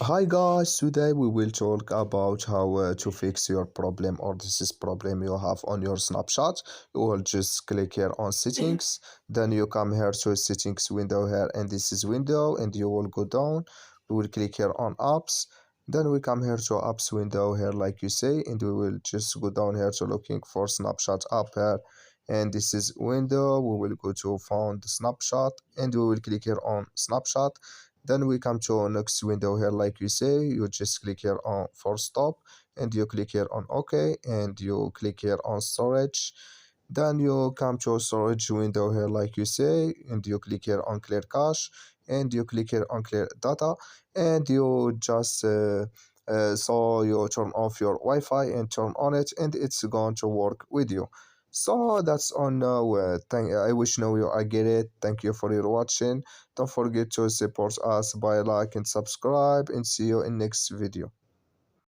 Hi guys, today we will talk about how to fix your problem or this is problem you have on your snapshot. You will just click here on settings, then you come here to settings window here and this is window and you will go down. We will click here on apps, then we come here to apps window here like you say, and we will just go down here to looking for snapshot app here, and this is window. We will go to found snapshot and we will click here on snapshot. Then we come to our next window here like you say, you just click here on for stop and you click here on OK and you click here on storage. Then you come to a storage window here like you say and you click here on clear cache and you click here on clear data and you just so you turn off your Wi-Fi and turn on it and it's going to work with you. So that's all now. I wish now you I get it. Thank you for your watching. Don't forget to support us by like and subscribe and see you in next video.